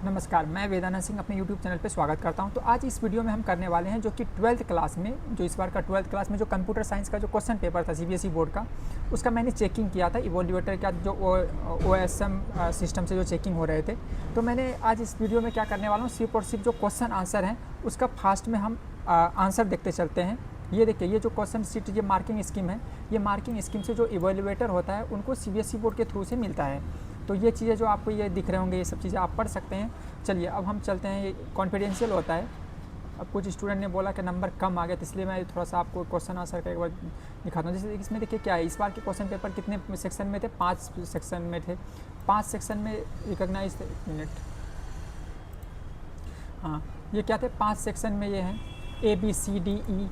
नमस्कार, मैं वेदांत सिंह अपने YouTube चैनल पे स्वागत करता हूं। तो आज इस वीडियो में हम करने वाले हैं जो कि 12th क्लास में जो इस बार का 12th क्लास में जो कंप्यूटर साइंस का जो क्वेश्चन पेपर था सीबीएसई बोर्ड का, उसका मैंने चेकिंग किया था इवोल्यूएटर का जो OSM सिस्टम से जो चेकिंग हो रहे थे। तो मैंने आज इस वीडियो में क्या करने वाला हूँ, सिर्फ और सिर्फ जो क्वेश्चन आंसर हैं उसका फास्ट में हम आंसर देखते चलते हैं। ये देखिए, ये जो क्वेश्चन सीट ये मार्किंग स्कीम है, ये मार्किंग स्कीम से जो इवोल्यूएटर होता है उनको सीबीएसई बोर्ड के थ्रू से मिलता है। तो ये चीज़ें जो आपको ये दिख रहे होंगे, ये सब चीज़ें आप पढ़ सकते हैं। चलिए अब हम चलते हैं, ये कॉन्फिडेंशियल होता है। अब कुछ स्टूडेंट ने बोला कि नंबर कम आ गया, तो इसलिए मैं थोड़ा सा आपको क्वेश्चन आंसर का एक बार दिखाता हूँ। जैसे इसमें देखिए क्या है, इस बार के क्वेश्चन पेपर कितने सेक्शन में थे, 5 सेक्शन में थे। 5 सेक्शन में रिकॉग्नाइज थे, मिनट, हाँ ये क्या थे, 5 सेक्शन में ये हैं ABCDE।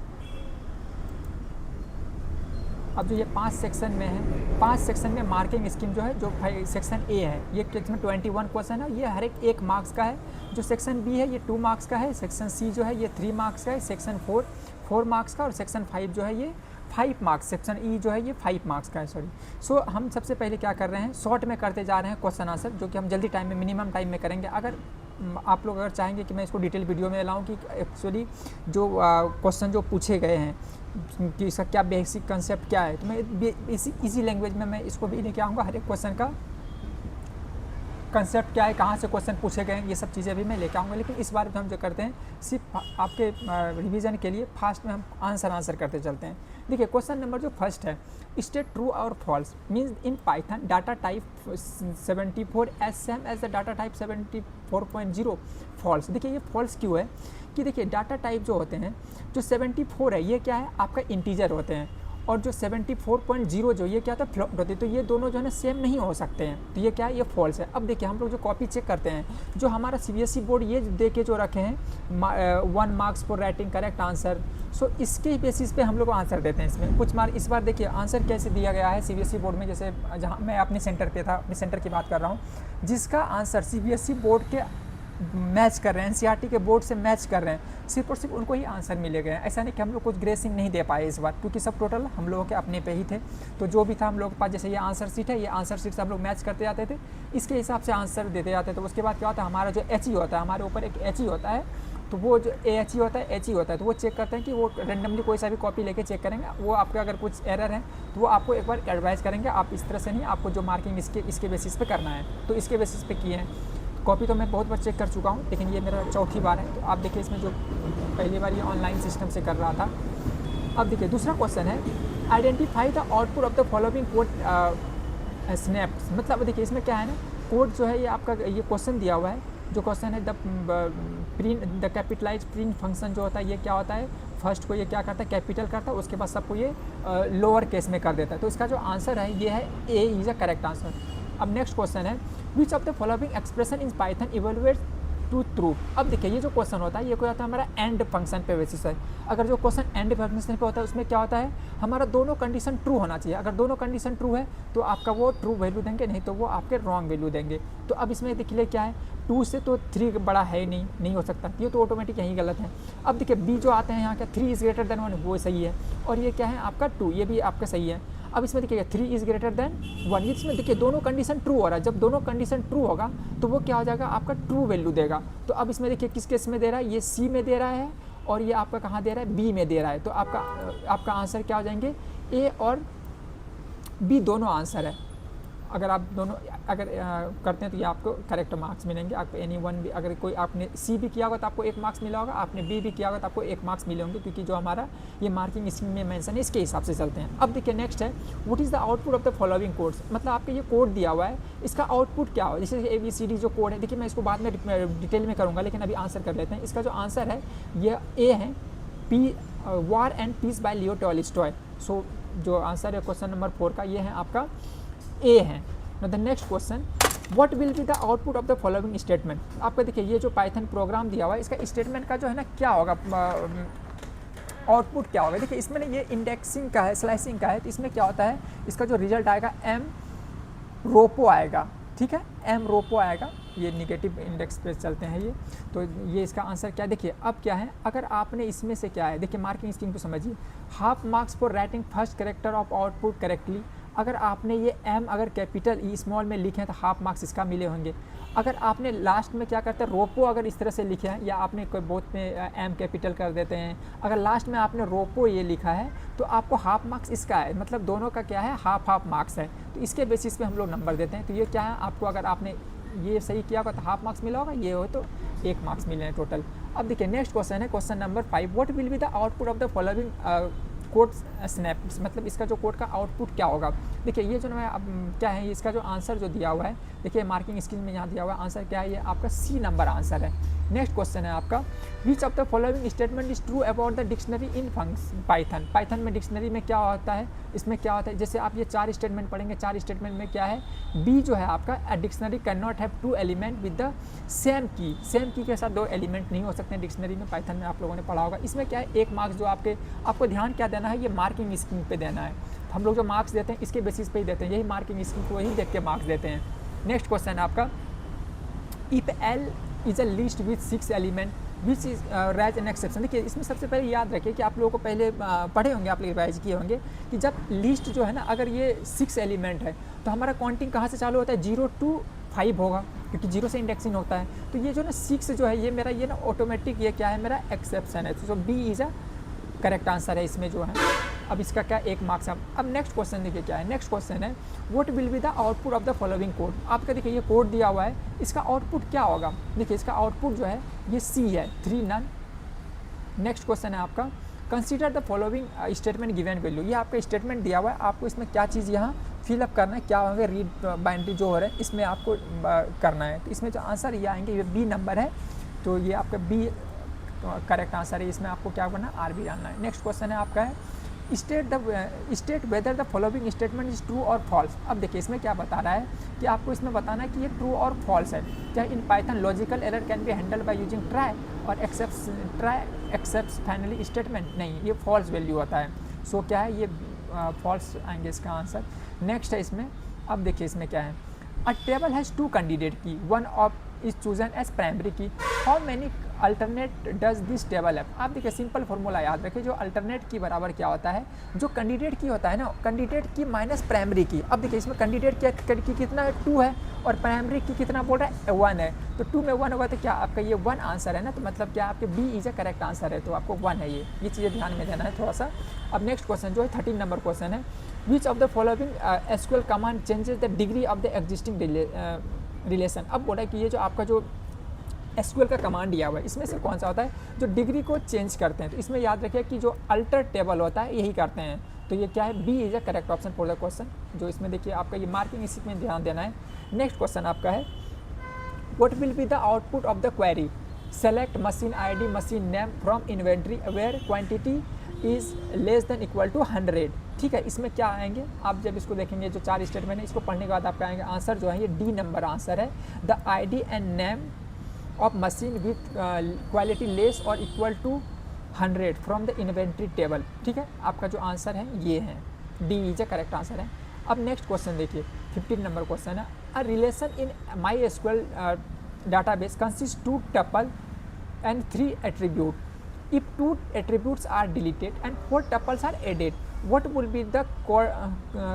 अब जो ये 5 सेक्शन में है, 5 सेक्शन में मार्किंग स्कीम जो है, जो सेक्शन ए है ये इसमें 21 क्वेश्चन है, ये हर एक 1 मार्क्स का है। जो सेक्शन बी है ये 2 मार्क्स का है, सेक्शन सी जो है ये 3 मार्क्स का है, सेक्शन 4 मार्क्स का, और सेक्शन 5 जो है ये 5 मार्क्स, सेक्शन ई जो है ये 5 मार्क्स का है, सॉरी। सो हम सबसे पहले क्या कर रहे हैं, शॉर्ट में करते जा रहे हैं क्वेश्चन आंसर, जो कि हम जल्दी टाइम में, मिनिमम टाइम में करेंगे। अगर आप लोग अगर चाहेंगे कि मैं इसको डिटेल वीडियो में लाऊं कि एक्चुअली जो क्वेश्चन जो पूछे गए हैं कि इसका क्या बेसिक कंसेप्ट क्या है, तो मैं इसी लैंग्वेज में मैं इसको भी लेके आऊँगा। हर एक क्वेश्चन का कंसेप्ट क्या है, कहाँ से क्वेश्चन पूछे गए हैं, ये सब चीज़ें भी मैं लेके आऊँगा। लेकिन इस बार हम जो करते हैं, सिर्फ आपके रिवीजन के लिए फास्ट में हम आंसर करते चलते हैं। देखिए क्वेश्चन नंबर जो फर्स्ट है, स्टेट ट्रू और false means in Python data type 74 as same as the data type 74.0 false. देखिए ये फॉल्स क्यों है कि देखिए डाटा टाइप जो होते हैं, जो 74 है ये क्या है, आपका इंटीजर होते हैं, और जो 74.0 जो ये क्या था, फ्लोट होती है। तो ये दोनों जो है ना सेम नहीं हो सकते हैं, तो ये क्या है, ये फॉल्स है। अब देखिए हम लोग जो कॉपी चेक करते हैं, जो हमारा सीबीएसई बोर्ड ये दे के जो रखे हैं 1 marks for writing correct answer, so इसके बेसिस पे हम लोग आंसर देते हैं। इसमें कुछ मार्क इस बार देखिए आंसर कैसे दिया गया है सीबीएसई बोर्ड में, जैसे जहाँ मैं अपने सेंटर पे था, अपने सेंटर की बात कर रहा हूँ, जिसका आंसर सीबीएसई बोर्ड के मैच कर रहे हैं, एनसीईआरटी के बोर्ड से मैच कर रहे हैं, सिर्फ और सिर्फ उनको ही आंसर मिले गए हैं। ऐसा नहीं कि हम लोग कुछ ग्रेसिंग नहीं दे पाए इस बार, क्योंकि सब टोटल हम लोगों के अपने पे ही थे। तो जो भी था हम लोग के पास, जैसे ये आंसर शीट है, ये आंसर शीट से हम लोग मैच करते जाते थे, इसके हिसाब से आंसर देते जाते थे। तो उसके बाद क्या होता है, हमारा जो HE होता है, हमारे ऊपर एक HE होता है, तो वो जो HE होता है, HE होता है, तो वो चेक करते हैं कि वो रेंडमली कोई सा भी कॉपी लेके चेक करेंगे। वो आपका अगर कुछ एरर है तो वो आपको एक बार एडवाइस करेंगे, आप इस तरह से नहीं, आपको जो मार्किंग इसके बेसिस पे करना है। तो इसके बेसिस पे किए हैं। कॉपी तो मैं बहुत बार चेक कर चुका हूँ, लेकिन ये मेरा चौथी बार है। तो आप देखिए इसमें जो पहली बार ये ऑनलाइन सिस्टम से कर रहा था। अब देखिए दूसरा क्वेश्चन है, identify the output of the following code snaps. मतलब देखिए इसमें क्या है ना, कोड जो है ये आपका, ये क्वेश्चन दिया हुआ है, जो क्वेश्चन है द कैपिटलाइज प्रिंट फंक्शन जो होता है, ये क्या होता है, फर्स्ट को ये क्या करता है, कैपिटल करता है, उसके बाद सबको ये लोअर केस में कर देता है। तो इसका जो आंसर है ये है A is a correct answer. अब नेक्स्ट क्वेश्चन है, which of the following expression in Python evaluate to true. अब देखिए ये जो क्वेश्चन होता है, ये कोई होता है हमारा एंड फंक्शन पे बेसिस है। अगर जो क्वेश्चन एंड फंक्शन पे होता है, उसमें क्या होता है, हमारा दोनों कंडीशन ट्रू होना चाहिए। अगर दोनों कंडीशन ट्रू है तो आपका वो ट्रू वैल्यू देंगे, नहीं तो वो आपके रॉन्ग वैल्यू देंगे। तो अब इसमें देखिए क्या है, 2 से तो 3 बड़ा है ही नहीं हो सकता, ये तो ऑटोमेटिक यही गलत है। अब देखिए बी जो आते हैं यहाँ का 3 इज ग्रेटर देन 1, वो सही है, और ये क्या है आपका 2, ये भी आपका सही है। अब इसमें देखिए 3 इज ग्रेटर देन 1, इसमें देखिए दोनों कंडीशन ट्रू हो रहा है। जब दोनों कंडीशन ट्रू होगा तो वो क्या हो जाएगा, आपका ट्रू वैल्यू देगा। तो अब इसमें देखिए किस केस में दे रहा है, ये सी में दे रहा है, और ये आपका कहाँ दे रहा है, बी में दे रहा है। तो आपका आंसर क्या हो जाएंगे, ए और बी दोनों आंसर है। अगर आप दोनों करते हैं तो ये आपको करेक्ट मार्क्स मिलेंगे। आपको एनी वन भी, अगर कोई आपने सी भी किया होगा तो आपको 1 मार्क्स मिला होगा, आपने बी भी किया होगा तो आपको 1 मार्क्स मिले होंगे, क्योंकि जो हमारा ये मार्किंग स्कीम में मेंशन है इसके हिसाब से चलते हैं। अब देखिए नेक्स्ट है, what is the output of the following codes. मतलब आपके ये कोड दिया हुआ है, इसका आउटपुट क्या हो, जैसे ABCD जो कोड है, देखिए मैं इसको बाद में डिटेल में करूँगा, लेकिन अभी आंसर कर लेते हैं। इसका जो आंसर है ये ए है, War and Peace by Leo Tolstoy. So जो आंसर है क्वेश्चन नंबर 4 का, ये है आपका ए है। Now the next question, what will be the output of the following statement। आपका देखिए ये जो पाइथन प्रोग्राम दिया हुआ है, इसका स्टेटमेंट का जो है ना क्या होगा, आउटपुट क्या होगा। देखिए इसमें ना ये इंडेक्सिंग का है, स्लाइसिंग का है, तो इसमें क्या होता है, इसका जो रिजल्ट आएगा एम रोपो आएगा, ठीक है, एम रोपो आएगा। ये निगेटिव इंडेक्स पे चलते हैं ये, तो ये इसका आंसर क्या है। देखिए अब क्या है, अगर आपने इसमें से क्या है, देखिए मार्किंग स्कीम को समझिए, half marks for writing first character of output correctly. अगर आपने ये एम अगर कैपिटल ई स्मॉल में लिखे हैं तो हाफ मार्क्स इसका मिले होंगे। अगर आपने लास्ट में क्या करते हैं रोपो अगर इस तरह से लिखा है या आपने कोई बोथ में एम कैपिटल कर देते हैं, अगर लास्ट में आपने रोपो ये लिखा है तो आपको हाफ मार्क्स इसका है, मतलब दोनों का क्या है हाफ मार्क्स है, तो इसके बेसिस पे हम लोग नंबर देते हैं। तो ये क्या है आपको अगर आपने ये सही किया होगा तो हाफ मार्क्स मिला होगा, ये हो तो 1 मार्क्स मिले हैं टोटल। अब देखिए नेक्स्ट क्वेश्चन है question number 5, what will be the output of the following code snap, मतलब इसका जो कोड का आउटपुट क्या होगा। देखिए ये जो है अब क्या है इसका जो आंसर जो दिया हुआ है, देखिए मार्किंग स्क्रीन में यहाँ दिया हुआ है आंसर क्या है, ये आपका सी नंबर आंसर है। नेक्स्ट क्वेश्चन है आपका विच of the following statement is true about the dictionary in Python. Python में डिक्शनरी में क्या होता है, इसमें क्या होता है, जैसे आप ये 4 स्टेटमेंट पढ़ेंगे, 4 स्टेटमेंट में क्या है, बी जो है आपका dictionary can not have 2 element with the same की, सेम की के साथ 2 एलिमेंट नहीं हो सकते हैं डिक्शनरी में, पाइथन में आप लोगों ने पढ़ा होगा। इसमें क्या है 1 मार्क्स जो आपको ध्यान क्या देना है, ये मार्किंग स्कीम पे देना है। हम लोग जो मार्क्स देते हैं इसके बेसिस पे ही देते हैं, यही मार्किंग स्कीम को वही देख के मार्क्स देते हैं। नेक्स्ट क्वेश्चन है आपका if L is a list with 6 element which is rise an exception. देखिए इसमें सबसे पहले याद रखिए कि आप लोगों को पहले पढ़े होंगे, आप लोग रिवाइज किए होंगे कि जब लिस्ट जो है ना अगर ये 6 एलिमेंट है तो हमारा काउंटिंग कहाँ से चालू होता है, 0 to 5 होगा, क्योंकि 0 से इंडेक्सिंग होता है। तो ये जो ना 6 जो है ये मेरा ये ना ऑटोमेटिक ये क्या है मेरा एक्सेप्शन है, तो B is a correct answer है इसमें जो है। अब इसका क्या 1 मार्क्स है। अब नेक्स्ट क्वेश्चन देखिए क्या है, नेक्स्ट क्वेश्चन है what will be the output of the following code. आपका देखिए ये कोड दिया हुआ है, इसका आउटपुट क्या होगा, देखिए इसका आउटपुट जो है ये सी है 3 नन। नेक्स्ट क्वेश्चन है आपका consider the following statement given value. ये आपका स्टेटमेंट दिया हुआ है, आपको इसमें क्या चीज़ यहाँ फिलअप करना है, क्या होंगे रीड बाइनरी जो हो रहा है इसमें आपको करना है। तो इसमें जो आंसर ये आएंगे ये बी नंबर है, तो ये आपका बी करेक्ट आंसर है, इसमें आपको क्या करना है आर बी डालना है। नेक्स्ट क्वेश्चन है आपका है state whether the following statement is true और फॉल्स। अब देखिए इसमें क्या बता रहा है कि आपको इसमें बताना है कि ये ट्रू और फॉल्स है। क्या in Python logical error can be handle by using try और एक्सेप्ट्स फाइनली स्टेटमेंट, नहीं ये फॉल्स वैल्यू होता है। सो क्या है ये फॉल्स आएंगे इसका आंसर। नेक्स्ट है इसमें, अब देखिए इसमें क्या है a table has 2 candidate key, one of is chosen as primary key, how many alternate does this table है। आप देखिए सिंपल फॉर्मूला याद रखिए, जो अल्टरनेट की बराबर क्या होता है, जो कैंडिडेट की होता है ना कैंडिडेट की माइनस प्राइमरी की। अब देखिए इसमें कैंडिडेट की कितना है 2 है और प्राइमरी की कितना बोल रहा है 1 है, तो 2 में 1 होगा तो क्या आपका ये 1 आंसर है ना, तो मतलब क्या आपके B is a correct answer है, तो आपको 1 है ये चीज़ें ध्यान में देना है थोड़ा सा। अब नेक्स्ट क्वेश्चन जो है 13 नंबर क्वेश्चन है which of the following SQL command changes the degree of the existing relation. अब बोला कि ये जो आपका जो एसक्यूएल का कमांड दिया हुआ है इसमें से कौन सा होता है जो डिग्री को चेंज करते हैं। तो इसमें याद रखिए कि जो अल्टर टेबल होता है यही करते हैं, तो ये क्या है B is a correct option for the question. जो इसमें देखिए आपका ये मार्किंग इसी में ध्यान देना है। नेक्स्ट क्वेश्चन आपका है what will be the output of the query, select machine ID machine name from inventory where quantity is less than equal to 100। ठीक है, इसमें क्या आएंगे आप जब इसको देखेंगे, जो 4 स्टेटमेंट है इसको पढ़ने के बाद आपका आएंगे आंसर जो है ये डी नंबर आंसर है। The ID and name of machine with quality less और equal to 100 from the inventory table. ठीक है, आपका जो आंसर है ये है D is a correct answer है। अब नेक्स्ट क्वेश्चन देखिए 15 नंबर क्वेश्चन है a relation in my SQL database consist 2 tuple and 3 attribute. If 2 attributes are deleted and 4 tuples are added, what will be the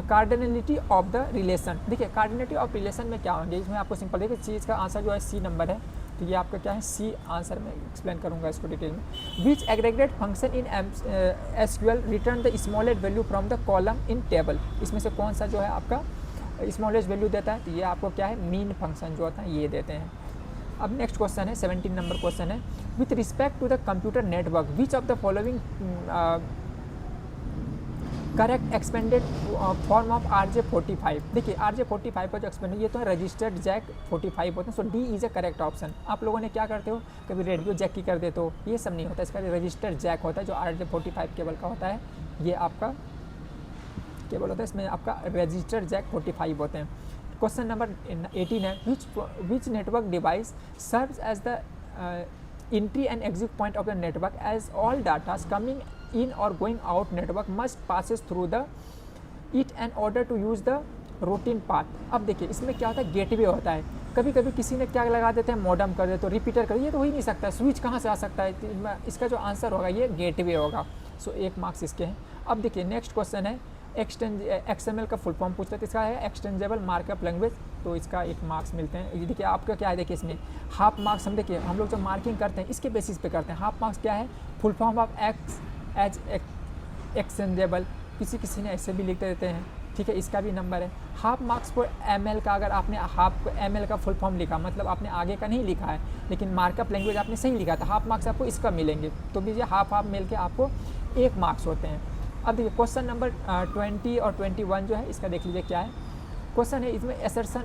cardinality of the relation। देखिए cardinality of relation में क्या होंगे, इसमें आपको simple देखिए चीज़ का answer जो है सी नंबर है, तो ये आपका क्या है सी आंसर में एक्सप्लेन करूंगा इसको डिटेल में। Which aggregate function in SQL return the smallest value from the column in table. इसमें से कौन सा जो है आपका स्मॉलेस्ट वैल्यू देता है, तो ये आपको क्या है मीन फंक्शन जो होता है ये देते हैं। अब नेक्स्ट क्वेश्चन है 17 नंबर क्वेश्चन है with respect to the computer network which of the following correct expanded form of RJ45। देखिए RJ45 का जो एक्सपेंडेड ये तो है रजिस्टर्ड जैक 45 होते हैं, so D is a correct option. आप लोगों ने क्या करते हो कभी रेडियो जैक की कर देते हो, ये सब नहीं होता, इसका रजिस्टर्ड जैक होता है जो RJ45 केबल का होता है, ये आपका केबल होता है, इसमें आपका रजिस्टर्ड जैक 45 होते हैं। क्वेश्चन नंबर 18 है which network device serves as the entry and exit point of the network as all data coming in और going out network must passes through the it and order to use the routine path. अब देखिए इसमें क्या होता है gateway होता है, कभी कभी किसी ने क्या लगा देते हैं मॉडम कर देते हो रिपीटर कर, ये तो हो ही नहीं सकता, स्विच कहाँ से आ सकता है, इसका जो आंसर होगा ये गेटवे होगा। सो 1 मार्क्स इसके हैं। अब देखिए नेक्स्ट क्वेश्चन है XML का फुल फॉर्म पूछता है, तो इसका है एक्सटेंजेबल मार्कअप लैंग्वेज, तो इसका 1 मार्क्स मिलते हैं। ये देखिए आपका क्या है, देखिए इसमें हाफ मार्क्स हम देखिए हम लोग जब मार्किंग करते हैं इसके बेसिस पे करते हैं। हाफ मार्क्स क्या है, फुल फॉर्म ऑफ एक्सटेंजेबल, किसी ने ऐसे भी लिख देते हैं, ठीक है, इसका भी नंबर है। हाफ मार्क्स को ML का, अगर आपने हाफ ML का फुल फॉर्म लिखा, मतलब आपने आगे का नहीं लिखा है लेकिन मार्कअप लैंग्वेज आपने सही लिखा था, हाफ मार्क्स आपको इसका मिलेंगे। तो भी ये हाफ मिल के आपको 1 मार्क्स होते हैं। अब देखिए क्वेश्चन नंबर 20 और 21 जो है इसका देख लीजिए क्या है। क्वेश्चन है इसमें एसर्शन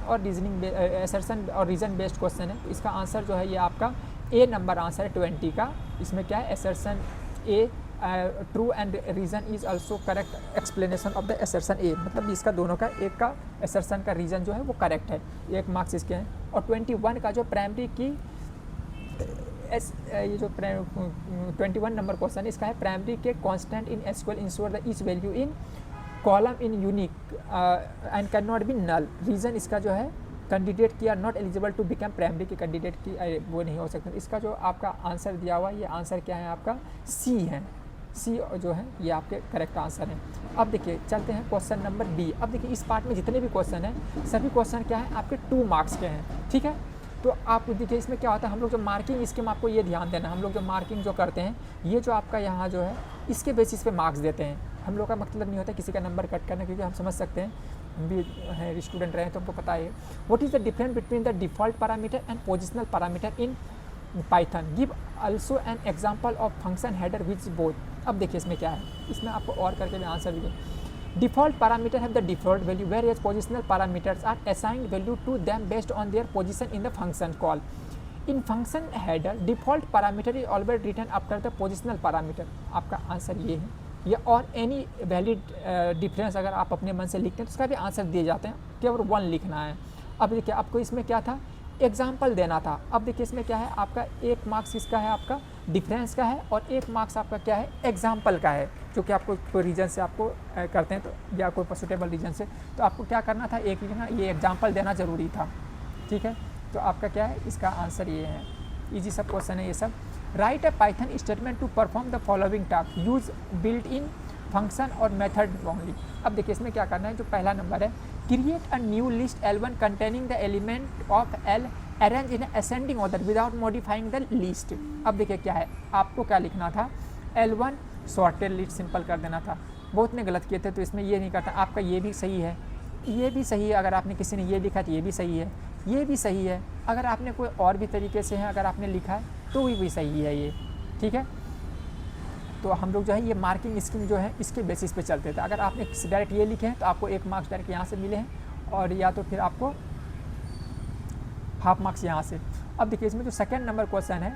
और रीजन बेस्ड क्वेश्चन है, तो इसका आंसर जो है ये आपका A नंबर आंसर है 20 का। इसमें क्या है, assertion A true and reason is also correct explanation of the assertion A, मतलब इसका दोनों का एक का एसर्शन का रीज़न जो है वो करेक्ट है, 1 मार्क्स इसके हैं। और 21 का जो प्राइमरी की ये जो 21 नंबर क्वेश्चन है इसका है primary key constant in SQL ensure the each value in column in unique and can not be null. Reason इसका जो है candidate key are not eligible to become primary key candidate key वो नहीं हो सकते। इसका जो आपका आंसर दिया हुआ है ये आंसर क्या है आपका C है, C जो है ये आपके करेक्ट आंसर हैं। अब देखिए चलते हैं क्वेश्चन नंबर B। अब देखिए इस पार्ट में जितने भी क्वेश्चन हैं सभी क्वेश्चन क्या है आपके 2 मार्क्स के हैं, ठीक है। तो आप देखिए इसमें क्या होता है, हम लोग जो मार्किंग स्कीम, आपको ये ध्यान देना, हम लोग जो मार्किंग जो करते हैं ये जो आपका यहाँ जो है इसके बेसिस पे मार्क्स देते हैं। हम लोग का मतलब नहीं होता किसी का नंबर कट करना, क्योंकि हम समझ सकते हैं, हम भी है स्टूडेंट रहे हैं तो हमको पता है। What is the difference between the default parameter and positional parameter in Python, give also an example of function header which both. अब देखिए इसमें क्या है, इसमें आपको और करके भी आंसर भी default parameter have the default value whereas positional parameters are assigned value to them based on their position in the function call. In function header default parameter is always return after the positional parameter. आपका answer ये है, या और any valid difference अगर आप अपने मन से लिखते हैं तो उसका भी आंसर दिए जाते हैं, केवल 1 लिखना है। अब देखिए आपको इसमें क्या था, एग्जाम्पल देना था। अब देखिए इसमें क्या है आपका 1 मार्क्स इसका है आपका डिफरेंस का है, और 1 मार्क्स आपका क्या है एग्जाम्पल का है, जो कि आपको कोई रीजन से आपको करते हैं तो, या कोई सुटेबल रीजन से, तो आपको क्या करना था, एक लिखना, ये एग्जाम्पल देना ज़रूरी था, ठीक है। तो आपका क्या है, इसका आंसर ये है। ईजी सब क्वेश्चन है ये सब। Write a Python statement to perform the following task, use built in function और मेथड ओनली। अब देखिए इसमें क्या करना है, जो पहला नंबर है, create a new list L1 containing the element of L arrange in ascending order without modifying the list. अब देखिए क्या है, आपको क्या लिखना था, L1 सॉर्टेड लिस्ट सिंपल कर देना था। बहुत ने गलत किए थे तो इसमें ये नहीं करता। आपका ये भी सही है, ये भी सही है, अगर आपने किसी ने ये लिखा तो ये भी सही है, ये भी सही है, अगर आपने कोई और भी तरीके से है अगर आपने लिखा है तो भी सही है ये, ठीक है। तो हम लोग जो है ये मार्किंग स्कीम जो है इसके बेसिस पे चलते थे। अगर आपने डायरेक्ट ये लिखे हैं तो आपको 1 मार्क्स डायरेक्ट यहाँ से मिले हैं, और या तो फिर आपको हाफ मार्क्स यहाँ से। अब देखिए इसमें जो सेकेंड नंबर क्वेश्चन है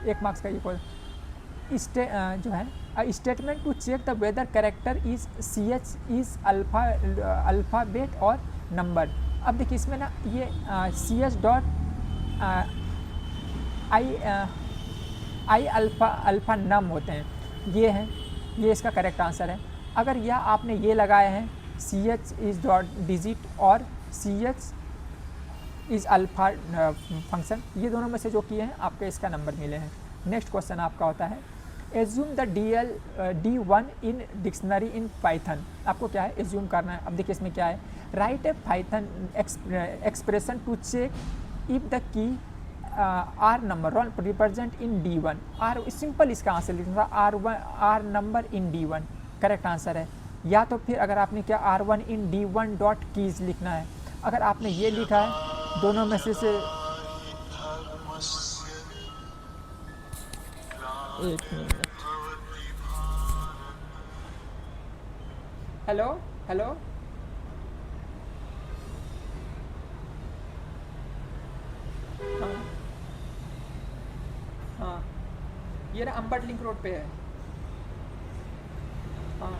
1 मार्क्स का ये क्वेश्चन जो है, statement to check the whether character is CH is alphabet और नंबर। अब देखिए इसमें ना ये CH dot I alpha num होते हैं, ये हैं, ये इसका करेक्ट आंसर है। अगर यह आपने ये लगाए हैं CH इज डॉट डिजिट और CH इज अल्फ़ा फंक्शन, ये दोनों में से जो किए हैं आपके इसका नंबर मिले हैं। नेक्स्ट क्वेश्चन आपका होता है, assume the D1 in dictionary in Python. आपको क्या है एज्यूम करना है। अब देखिए इसमें क्या है, write a Python expression to check if the key R number represent in D1। Are simple इसका आंसर लिखना R number in D1 correct answer है। या तो फिर अगर आपने क्या R1 इन D1 डॉट कीज लिखना है। अगर आपने ये लिखा है दोनों में से एक मिनट, हेलो हेलो, हाँ हाँ, ये ना अंबट लिंक रोड पे है। हाँ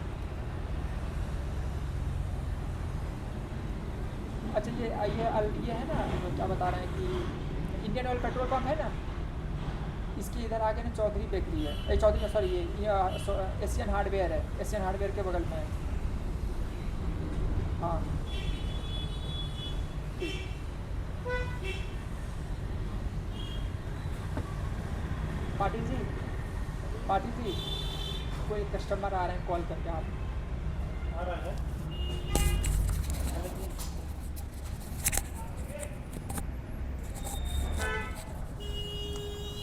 अच्छा, ये है ना, क्या बता रहे हैं कि इंडियन ऑयल पेट्रोल पंप है ना, इसकी इधर आगे ना चौधरी बेकरी है, चौधरी सॉरी ये एशियन हार्डवेयर है, एशियन हार्डवेयर के बगल में है। हाँ पाटिल जी कोई कस्टमर आ रहे हैं, कॉल करके आप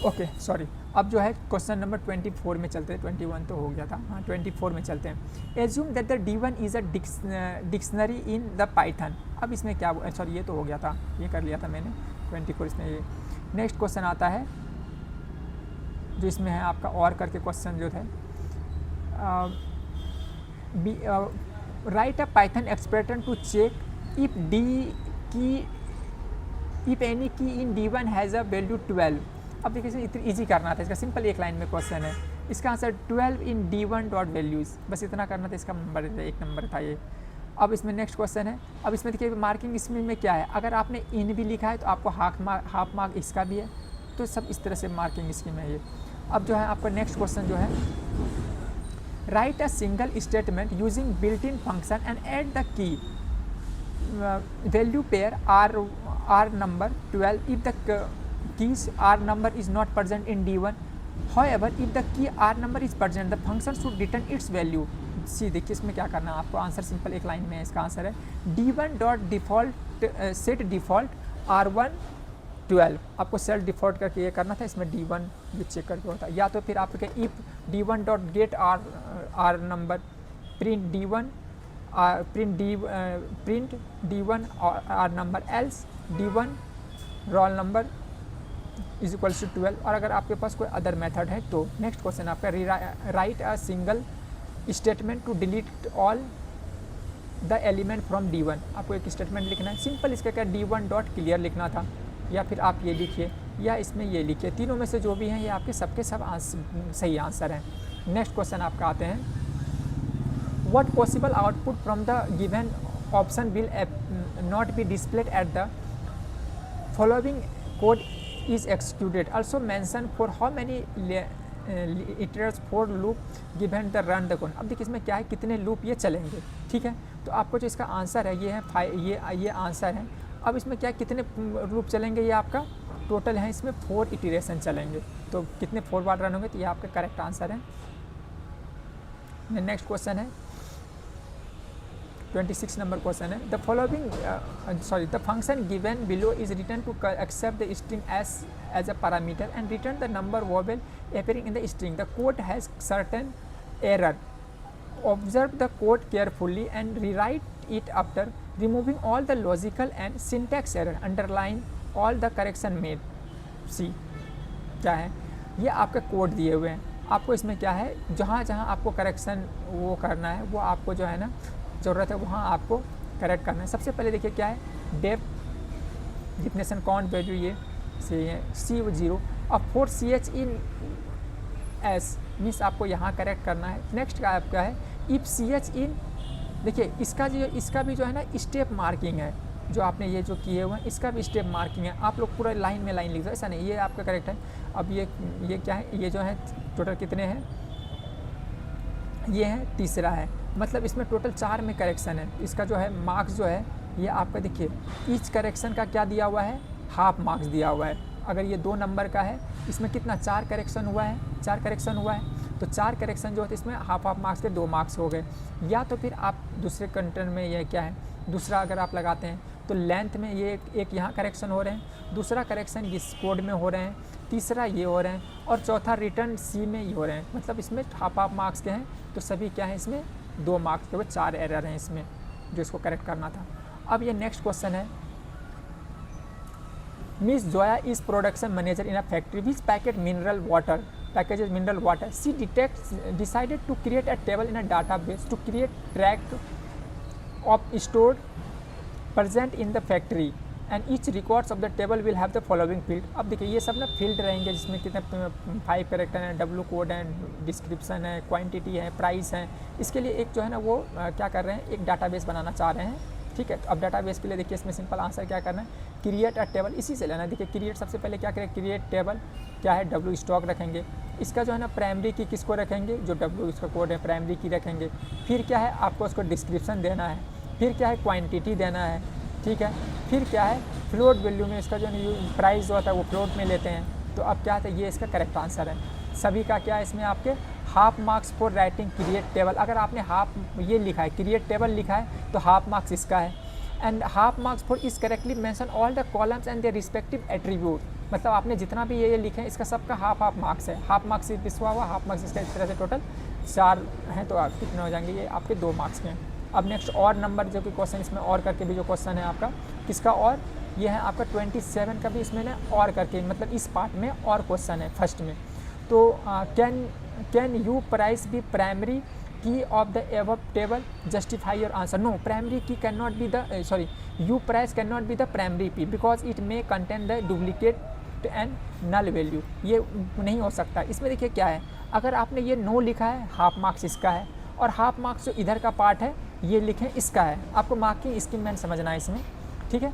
ओके सॉरी। अब जो है क्वेश्चन नंबर 24 में चलते हैं, 21 तो हो गया था, हाँ 24 में चलते हैं। Assume that the D1 is a dictionary in the Python. अब इसमें क्या, सॉरी ये तो हो गया था, ये कर लिया था मैंने 24, इसमें ये नेक्स्ट क्वेश्चन आता है जो इसमें है आपका और करके क्वेश्चन जो थे, write a Python expression to check if D key if any key in D1 has a value 12। अब देखिए इसे इतनी ईजी करना था, इसका सिंपल एक लाइन में क्वेश्चन है, इसका आंसर 12 इन D1 डॉट वैल्यूज़, बस इतना करना था, इसका नंबर एक नंबर था ये। अब इसमें नेक्स्ट क्वेश्चन है, अब इसमें देखिए मार्किंग इसमें में क्या है, अगर आपने इन भी लिखा है तो आपको हाफ मार्क इसका भी है, तो सब इस तरह से मार्किंग स्कीम है ये। अब जो है आपका नेक्स्ट क्वेश्चन जो है, write a single statement using built in function and add the key value pair R number 12 if the keys R number is not present in D1. However, if the key R number is present, the function should return its value. सी देखिए इसमें क्या करना है आपको, answer simple एक line में है, इसका आंसर है D1 dot default set default R1 12। आपको सेट डिफ़ॉल्ट करके ये करना था, इसमें D1 भी चेक करके होता है, या तो फिर आपके if D1 dot get R number print D1 print D1 R number else D1 roll number is equals to 12। और अगर आपके पास कोई अदर मेथड है तो नेक्स्ट क्वेश्चन आपका, write a single statement to delete all the element from D1। आपको एक statement लिखना है, सिंपल इसका क्या D1 डॉट क्लियर लिखना था, या फिर आप ये लिखिए या इसमें ये लिखिए, तीनों में से जो भी हैं ये आपके सबके सब सही आंसर हैं। नेक्स्ट क्वेश्चन आपका आते हैं, what possible output from the given option will not be displayed at the following code is executed, also mention for how many iterations for loop given the run the code। अब देखिए इसमें क्या है, कितने loop ये चलेंगे, ठीक है, तो आपको जो इसका आंसर है ये है ये आंसर है। अब इसमें क्या है, कितने लूप चलेंगे, ये आपका टोटल है, इसमें 4 इटरेशन चलेंगे, तो कितने 4 बार रन होंगे, तो ये आपका करेक्ट आंसर है। नेक्स्ट क्वेश्चन है 26 नंबर क्वेश्चन है, the following the function given below is return to accept the string as a parameter and return the number vowel appearing in the string. The code has certain error. Observe the code carefully and rewrite it after removing all the logical and syntax error. Underline all the correction made. See क्या है, ये आपका code दिए हुए हैं, आपको इसमें क्या है, जहाँ जहाँ आपको करेक्शन वो करना है वो आपको जो है ना ज़रूरत है वहाँ आपको करेक्ट करना है। सबसे पहले देखिए क्या है, डेफ डिफिनेशन काउंट वैल्यू ये से C0 और 4CH इन S मीन्स आपको यहाँ करेक्ट करना है। नेक्स्ट का आपका है इफ CH इन, देखिए इसका भी जो है ना स्टेप मार्किंग है, जो आपने ये जो किए हुए हैं इसका भी स्टेप मार्किंग है, आप लोग पूरा लाइन में लाइन लिख दो, ऐसा नहीं, ये आपका करेक्ट है। अब ये क्या है, ये जो है टोटल कितने हैं, ये है तीसरा है, मतलब इसमें टोटल 4 में करेक्शन है। इसका जो है मार्क्स जो है ये आपका देखिए ईच करेक्शन का क्या दिया हुआ है, हाफ मार्क्स दिया हुआ है। अगर ये 2 नंबर का है, इसमें कितना 4 करेक्शन हुआ है, 4 करेक्शन हुआ है, तो 4 करेक्शन जो होते हैं इसमें हाफ मार्क्स के 2 मार्क्स हो गए। या तो फिर आप दूसरे कंटेंट में ये क्या है, दूसरा अगर आप लगाते हैं तो लेंथ में ये एक यहाँ करेक्शन हो रहे हैं, दूसरा करेक्शन इस कोड में हो रहे हैं, तीसरा ये हो रहे हैं, और चौथा रिटर्न C में ये हो रहे हैं, मतलब इसमें हाफ मार्क्स के हैं, तो सभी क्या है इसमें 2 मार्क्स के, वो 4 एरर हैं इसमें जो इसको करेक्ट करना था। अब ये नेक्स्ट क्वेश्चन है, miss Zoya is production manager in a factory which packages mineral water. She decided to create a table in a database to create track of stored present in the factory and each records of the table will have the following field. अब देखिए ये सब ना field रहेंगे जिसमें कितने 5 character हैं, W code है, डिस्क्रिप्शन है, क्वांटिटी है, प्राइस है। इसके लिए एक जो है ना वो क्या कर रहे हैं, एक डाटाबेस बनाना चाह रहे हैं, ठीक है। तो अब डाटाबेस के लिए देखिए इसमें सिंपल आंसर क्या करना है, क्रिएट अ टेबल, इसी से लेना है। देखिए क्रिएट सबसे पहले क्या करें, क्रिएट टेबल क्या है, W स्टॉक रखेंगे, इसका जो है ना प्राइमरी की किसको रखेंगे, जो W इसका कोड है प्राइमरी की रखेंगे। फिर क्या है आपको उसको डिस्क्रिप्शन देना है, फिर क्या है क्वांटिटी देना है, ठीक है। फिर क्या है फ्लोट वैल्यू में इसका जो प्राइस जो होता है वो फ्लोट में लेते हैं। तो अब क्या है, ये इसका करेक्ट आंसर है। सभी का क्या है इसमें आपके half marks for writing create table, अगर आपने हाफ ये लिखा है क्रिएट टेबल लिखा है तो हाफ मार्क्स इसका है। And half marks for is correctly mention all the columns and their respective attribute, मतलब आपने जितना भी ये लिखे हैं इसका सबका हाफ हाफ मार्क्स है। हाफ मार्क्स इसका हुआ, हाफ मार्क्स इसका, इस तरह से टोटल 4 हैं, तो आप कितने हो जाएंगे, ये आपके 2 मार्क्स के हैं। अब नेक्स्ट और नंबर जो कि क्वेश्चन इसमें और करके भी जो क्वेश्चन है आपका किसका, और ये है आपका 27 का भी इसमें ना और करके, मतलब इस पार्ट में और क्वेश्चन है फर्स्ट में। तो can you price be primary key of the above table, justify your answer. No, primary key can not be the sorry you price can not be the primary P because it may contain the duplicate and null value, ये नहीं हो सकता। इसमें देखिए क्या है, अगर आपने ये नो लिखा है हाफ मार्क्स इसका है, और हाफ मार्क्स जो इधर का पार्ट है ये लिखें इसका है। आपको मार्किंग स्कीम मैन समझना है इसमें, ठीक है।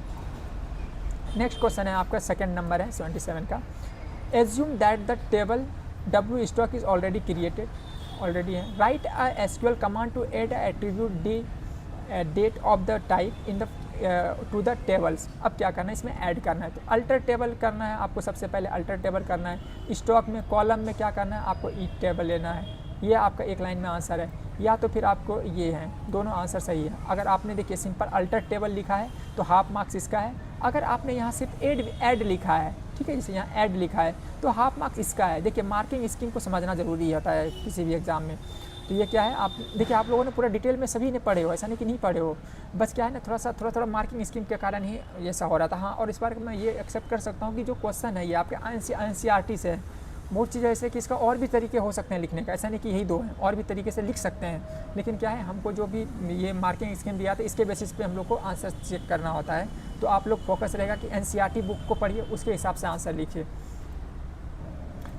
नेक्स्ट क्वेश्चन है आपका सेकंड नंबर है 77 का। Assume that the table W stock is already created, already है। Write a SQL command to add attribute date of the type in the to the tables. अब क्या करना है, इसमें ऐड करना है, तो अल्टर टेबल करना है आपको, सबसे पहले अल्टर टेबल करना है। स्टॉक में कॉलम में क्या करना है, आपको ई टेबल लेना है। ये आपका एक लाइन में आंसर है, या तो फिर आपको ये है, दोनों आंसर सही है। अगर आपने देखिए सिंपल अल्टर टेबल लिखा है तो हाफ मार्क्स इसका है। अगर आपने यहाँ सिर्फ ऐड लिखा है, ठीक है, जैसे यहाँ ऐड लिखा है तो हाफ मार्क्स इसका है। देखिए मार्किंग स्कीम को समझना ज़रूरी होता है किसी भी एग्जाम में। तो ये क्या है, आप देखिए आप लोगों ने पूरा डिटेल में सभी ने पढ़े हो, ऐसा नहीं कि नहीं पढ़े हो, बस क्या है ना थोड़ा मार्किंग स्कीम के कारण ही ऐसा हो रहा था। हाँ, और इस बार मैं ये एक्सेप्ट कर सकता हूँ कि जो क्वेश्चन है ये आपके NCERT से है। बहुत चीज़ें ऐसे कि इसका और भी तरीके हो सकते हैं लिखने का, ऐसा नहीं कि यही 2 हैं, और भी तरीके से लिख सकते हैं। लेकिन क्या है, हमको जो भी ये मार्किंग स्कीम दिया था इसके बेसिस पे हम लोग को आंसर चेक करना होता है। तो आप लोग फोकस रहेगा कि NCERT बुक को पढ़िए, उसके हिसाब से आंसर लिखिए।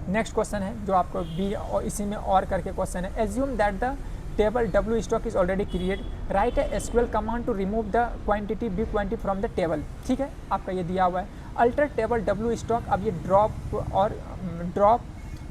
नेक्स्ट क्वेश्चन है जो आपको बी और इसी में और करके क्वेश्चन है। Assume that the table W stock is already create, write a SQL command to remove the quantity B quantity from the table, ठीक है, आपका ये दिया हुआ है। अल्टर टेबल W स्टॉक, अब ये ड्रॉप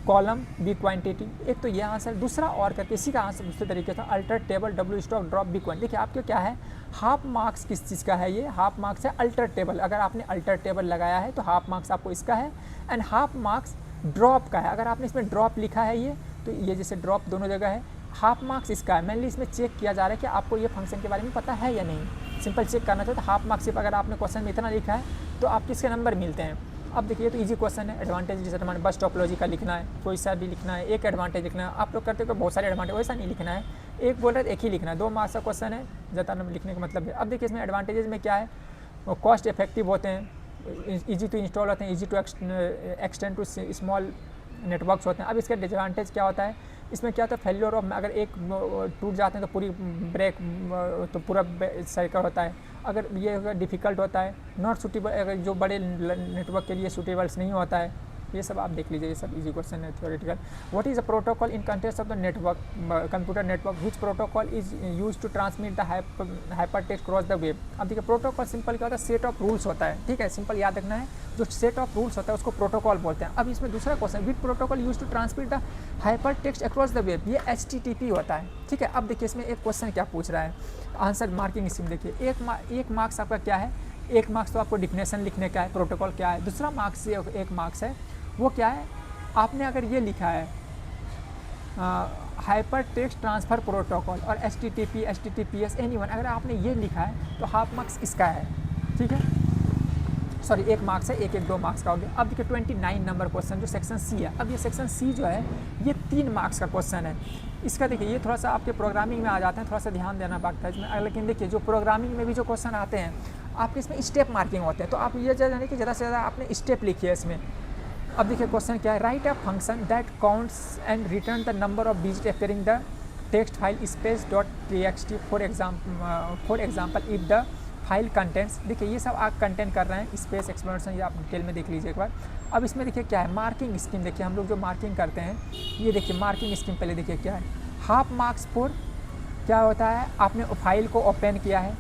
कॉलम बी क्वांटिटी, एक तो ये आंसर, दूसरा और करके इसी का आंसर दूसरे तरीके था, alter table W stock drop B quantity. देखिए आपके क्या है, हाफ मार्क्स किस चीज़ का है, ये हाफ मार्क्स है अल्टर टेबल। अगर आपने अल्टर टेबल लगाया है तो हाफ मार्क्स आपको इसका है, एंड हाफ मार्क्स ड्रॉप का है। अगर आपने इसमें ड्रॉप लिखा है ये, तो ये जैसे ड्रॉप दोनों जगह है, हाफ मार्क्स इसका है। मेनली इसमें चेक किया जा रहा है कि आपको ये फंक्शन के बारे में पता है या नहीं, सिंपल चेक करना चाहिए। तो हाफ मार्क्स सिर्फ अगर आपने क्वेश्चन में इतना लिखा है तो आपके इसके नंबर मिलते हैं। अब देखिए तो इजी क्वेश्चन है, एडवांटेज डिसएडवांटेज बस टोपोलॉजी का लिखना है, कोई सा भी लिखना है, एक एडवांटेज लिखना है। आप लोग करते हो बहुत सारे एडवांटेज, वैसा नहीं लिखना है, एक बोल रहे एक ही लिखना है, 2 मार्क्स का क्वेश्चन है, ज़्यादा नंबर लिखने का मतलब है। अब देखिए इसमें एडवांटेजेस में क्या है, वो कॉस्ट इफेक्टिव होते हैं, ईजी टू इंस्टॉल होते हैं, easy to extend to small networks होते हैं। अब इसका डिसएडवांटेज क्या होता है, इसमें क्या होता है, फेल्योर ऑफ, अगर एक टूट जाते हैं तो पूरी ब्रेक तो पूरा साइकिल होता है। अगर ये अगर डिफ़िकल्ट होता है, नॉट सूटेबल, अगर जो बड़े नेटवर्क के लिए सूटेबल्स नहीं होता है, ये सब आप देख लीजिए, ये सब इजी क्वेश्चन है theoretical. What is a protocol in context of the network, computer network, which protocol is use to transmit the hyper text cross the web. अब देखिए प्रोटोकॉल सिंपल क्या होता है, सेट ऑफ रूल्स होता है, ठीक है, सिंपल याद रखना है, जो सेट ऑफ रूल्स होता है उसको प्रोटोकॉल बोलते हैं। अब इसमें दूसरा question, which protocol use to transmit the hyper text across the web, ये HTTP होता है, ठीक है। अब देखिए इसमें एक क्वेश्चन क्या पूछ रहा है, आंसर मार्किंग स्कीम देखिए, एक मार्क्स आपका क्या है, एक मार्क्स तो आपको डिफिनेशन लिखने का है, प्रोटोकॉल क्या है। दूसरा मार्क्स ये एक मार्क्स है, वो क्या है, आपने अगर ये लिखा है हाइपर टेक्स्ट ट्रांसफ़र प्रोटोकॉल और HTTP HTTPS एनीवन, अगर आपने ये लिखा है तो हाफ मार्क्स इसका है, ठीक है, सॉरी एक मार्क्स है, एक 2 मार्क्स का हो गया। अब देखिए 29 नंबर क्वेश्चन जो सेक्शन C है। अब ये सेक्शन C जो है ये 3 मार्क्स का क्वेश्चन है। इसका देखिए ये थोड़ा सा आपके प्रोग्रामिंग में आ जाते हैं, थोड़ा सा ध्यान देना पड़ता है इसमें। लेकिन देखिए जो प्रोग्रामिंग में भी जो क्वेश्चन आते हैं आपके इसमें स्टेप मार्किंग होते हैं, तो आप ये जानिए कि ज़्यादा से ज़्यादा आपने स्टेप लिखी है इसमें। अब देखिए क्वेश्चन क्या है, write a function that counts and return the number of digit appearing the text file space dot txt for example if the file contents. देखिए ये सब आप कंटेंट कर रहे हैं, स्पेस एक्सप्लेनेशन ये आप डिटेल में देख लीजिए एक बार। अब इसमें देखिए क्या है, मार्किंग स्कीम। देखिए हम लोग जो मार्किंग करते हैं, ये देखिए मार्किंग स्कीम पहले देखिए क्या है, हाफ मार्क्स फॉर क्या होता है, आपने फाइल को ओपन किया है,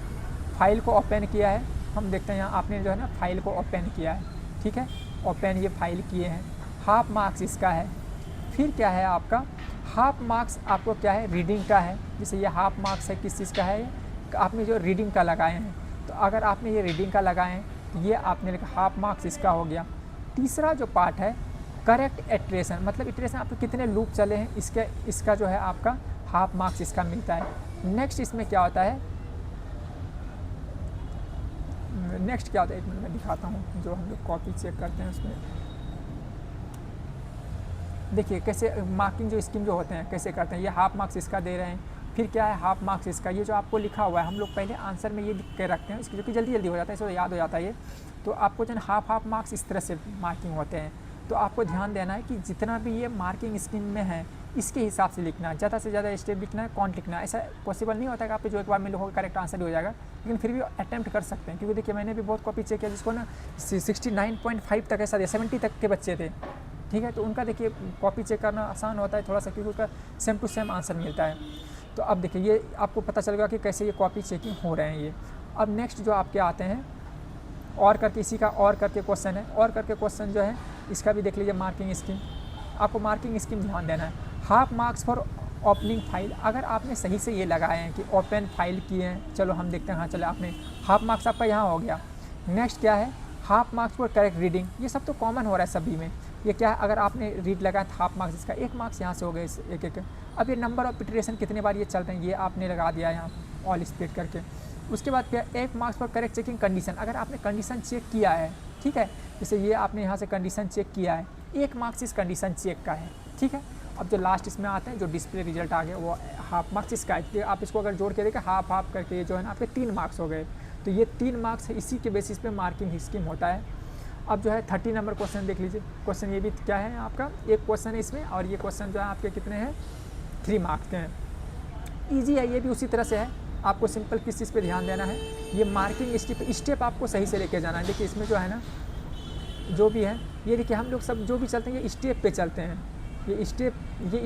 फाइल को ओपन किया है, हम देखते हैं यहाँ आपने जो है ना फाइल को ओपन किया है, ठीक है, ओपन ये फाइल किए हैं, हाफ मार्क्स इसका है। फिर क्या है आपका, हाफ मार्क्स आपको क्या है, रीडिंग का है, जैसे ये हाफ मार्क्स है किस चीज़ का है, आपने जो रीडिंग का लगाए हैं, तो अगर आपने ये रीडिंग का लगाए हैं तो ये आपने लिखा हाफ मार्क्स इसका हो गया। तीसरा जो पार्ट है करेक्ट इटरेशन, मतलब इटरेशन आपके कितने लूप चले हैं, इसका जो है आपका हाफ मार्क्स इसका मिलता है। नेक्स्ट इसमें क्या होता है, नेक्स्ट क्या होता है, एक मिनट में दिखाता हूँ जो हम लोग कॉपी चेक करते हैं उसमें। देखिए कैसे मार्किंग जो स्कीम जो होते हैं कैसे करते हैं, ये हाफ मार्क्स इसका दे रहे हैं, फिर क्या है हाफ मार्क्स इसका, ये जो आपको लिखा हुआ है हम लोग पहले आंसर में ये लिख के रखते हैं, इसकी जो कि जल्दी जल्दी हो जाता है, इसको याद हो जाता है ये। तो आपको जो है हाफ मार्क्स इस तरह से मार्किंग होते हैं। तो आपको ध्यान देना है कि जितना भी ये मार्किंग स्कीम में है इसके हिसाब से लिखना है, ज़्यादा से ज़्यादा स्टेप लिखना है, कौन लिखना है। ऐसा पॉसिबल नहीं होता कि आप जो एक बार में लिखोगे करेक्ट आंसर ही हो जाएगा, लेकिन फिर भी अटैम्प्ट कर सकते हैं। क्योंकि देखिए मैंने भी बहुत कॉपी चेक किया जिसको ना 69.5 तक ऐसा 70 तक के बच्चे थे, ठीक है। तो उनका देखिए कॉपी चेक करना आसान होता है थोड़ा सा, क्योंकि उसका सेम टू सेम आंसर मिलता है। तो अब देखिए ये आपको पता चलेगा कि कैसे ये कॉपी चेकिंग हो रहे हैं ये। अब नेक्स्ट जो आपके आते हैं और करके, इसी का और करके क्वेश्चन है, और करके क्वेश्चन जो है इसका भी देख लीजिए मार्किंग स्कीम। आपको मार्किंग स्कीम ध्यान देना है। Half marks for opening file, अगर आपने सही से ये लगाए हैं कि ओपन फाइल किए हैं, चलो हम देखते हैं, हाँ चलो आपने हाफ मार्क्स आपका यहाँ हो गया। नेक्स्ट क्या है, half marks for correct reading, ये सब तो कॉमन हो रहा है सभी में। ये क्या है, अगर आपने रीड लगाया तो हाफ मार्क्स, इसका 1 मार्क्स यहाँ से हो गए एक एक। अब ये नंबर ऑफ इटरेशन कितने बार ये चल रहे हैं ये आपने लगा दिया यहाँ ऑल स्प्लिट करके। उसके बाद क्या, 1 marks for correct checking condition, अगर आपने कंडीशन चेक किया है, ठीक है, जैसे ये आपने यहाँ से कंडीशन चेक किया है, 1 मार्क्स इस कंडीशन चेक का है, ठीक है। अब जो लास्ट इसमें आते हैं जो डिस्प्ले रिजल्ट आ गया वो हाफ मार्क्स इसका है। आप इसको अगर जोड़ के देखें हाफ हाफ करके, ये जो है ना आपके 3 मार्क्स हो गए। तो ये 3 मार्क्स है, इसी के बेसिस पे मार्किंग स्कीम होता है। अब जो है 30 नंबर क्वेश्चन देख लीजिए। क्वेश्चन ये भी क्या है आपका, एक क्वेश्चन है इसमें, और ये क्वेश्चन जो है आपके कितने हैं, 3 मार्क्स के हैं। ईजी है ये भी, उसी तरह से है। आपको सिंपल किस चीज़ पे ध्यान देना है, ये मार्किंग स्टेप आपको सही से लेके जाना है। देखिए इसमें जो है ना जो भी है, ये देखिए हम लोग सब जो भी चलते हैं ये स्टेप पे चलते हैं, ये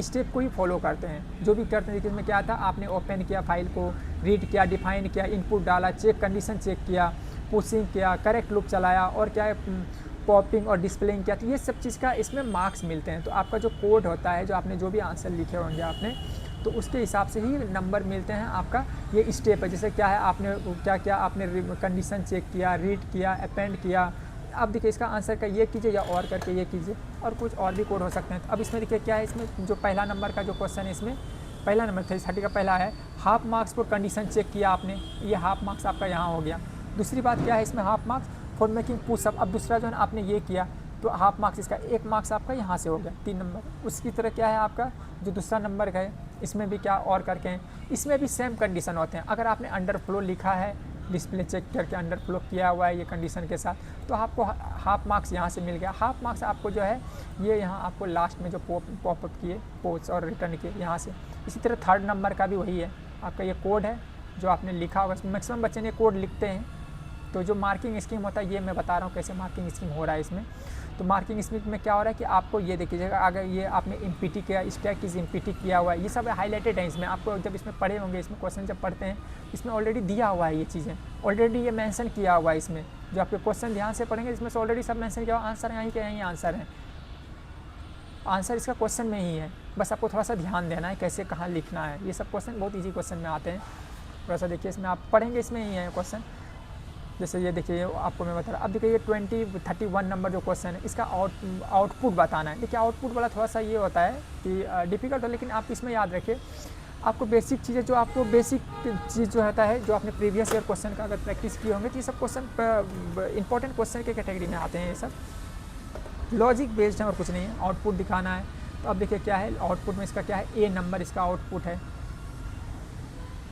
स्टेप को ही फॉलो करते हैं जो भी करते हैं। देखिए इसमें क्या था, आपने ओपन किया फाइल को, रीड किया, डिफाइन किया, इनपुट डाला, चेक कंडीशन चेक किया, पुशिंग किया, करेक्ट लूप चलाया, और क्या है पॉपिंग और डिस्प्लेइंग किया। तो ये सब चीज़ का इसमें मार्क्स मिलते हैं। तो आपका जो कोड होता है, जो आपने जो भी आंसर लिखे होंगे आपने, तो उसके हिसाब से ही नंबर मिलते हैं। आपका ये स्टेप है, जैसे क्या है आपने क्या किया, आपने कंडीशन चेक किया, रीड किया, अपेंड किया। अब देखिए इसका आंसर का ये कीजिए या और करके ये कीजिए, और कुछ और भी कोड हो सकते हैं। तो अब इसमें देखिए क्या है, इसमें जो पहला नंबर का जो क्वेश्चन है, इसमें पहला नंबर 30 का पहला है, half marks for condition check किया आपने, ये हाफ मार्क्स आपका यहाँ हो गया। दूसरी बात क्या है इसमें, half marks for making push up. अब दूसरा जो है आपने ये किया तो हाफ मार्क्स इसका 1 मार्क्स आपका यहाँ से हो गया, 3 नंबर। उसकी तरह क्या है आपका जो दूसरा नंबर का है, इसमें भी क्या और करके हैं, इसमें भी सेम कंडीशन होते हैं। अगर आपने अंडर फ्लो लिखा है, डिस्प्ले चेक करके अंडर फ्लो किया हुआ है ये कंडीशन के साथ, तो आपको हाफ मार्क्स यहाँ से मिल गया। हाफ मार्क्स आपको जो है ये यहाँ आपको लास्ट में जो पॉपअप किए पोस्ट और रिटर्न किए यहाँ से। इसी तरह थर्ड नंबर का भी वही है, आपका ये कोड है जो आपने लिखा होगा। मैक्सिमम बच्चे ने कोड लिखते हैं। तो जो मार्किंग स्कीम होता है ये मैं बता रहा हूँ कैसे मार्किंग स्कीम हो रहा है इसमें। तो मार्किंग स्कीम में क्या हो रहा है कि आपको ये देखिएगा, अगर ये आपने इम्पीटी किया, स्टैक की इम्पीटी किया हुआ है, ये सब हाईलाइटेड है इसमें। आपको जब इसमें पढ़े होंगे, इसमें क्वेश्चन जब पढ़ते हैं, इसमें ऑलरेडी दिया हुआ है ये चीज़ें, ऑलरेडी ये मेंशन किया हुआ है इसमें। जो आपके क्वेश्चन ध्यान से पढ़ेंगे इसमें से ऑलरेडी सब मेंशन किया हुआ, आंसर यहीं के यहीं आंसर है, आंसर इसका क्वेश्चन में ही है। बस आपको थोड़ा सा ध्यान देना है कैसे कहाँ लिखना है। ये सब क्वेश्चन बहुत ईजी क्वेश्चन में आते हैं। थोड़ा सा देखिए इसमें आप पढ़ेंगे, इसमें ही है क्वेश्चन। जैसे ये देखिए आपको मैं बता रहा, अब देखिए ये 31 नंबर जो क्वेश्चन है, इसका आउटपुट बताना है। देखिए आउटपुट वाला थोड़ा सा ये होता है कि डिफ़िकल्ट है, लेकिन आप इसमें याद रखिए आपको बेसिक चीज़ें, जो आपको बेसिक चीज़ जो होता है, जो आपने प्रीवियस ईयर क्वेश्चन का अगर प्रैक्टिस किए होंगे, तो ये सब क्वेश्चन इंपॉर्टेंट क्वेश्चन के कैटेगरी में आते हैं। ये सब लॉजिक बेस्ड है और कुछ नहीं है। आउटपुट दिखाना है, तो अब देखिए क्या है आउटपुट में, इसका क्या है, ए नंबर इसका आउटपुट है।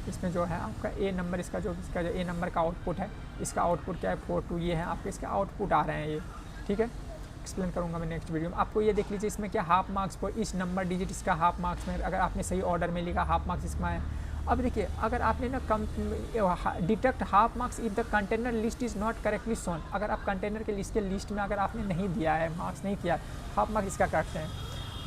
इसमें जो है आपका ए नंबर, इसका जो ए नंबर का आउटपुट है, इसका आउटपुट क्या है 42, ये है आपके इसके आउटपुट आ रहे हैं ये, ठीक है। एक्सप्लेन करूंगा मैं नेक्स्ट वीडियो में। आपको ये देख लीजिए इसमें क्या हाफ मार्क्स फॉर इस नंबर डिजिट, इसका हाफ मार्क्स में अगर आपने सही ऑर्डर में लिखा हाफ मार्क्स इसमें है। अब देखिए अगर आपने ना detect half marks if the container list is not correctly shown, अगर आप कंटेनर के लिस्ट में अगर आपने नहीं दिया है, मार्क्स नहीं किया, हाफ मार्क्स इसका काटते हैं।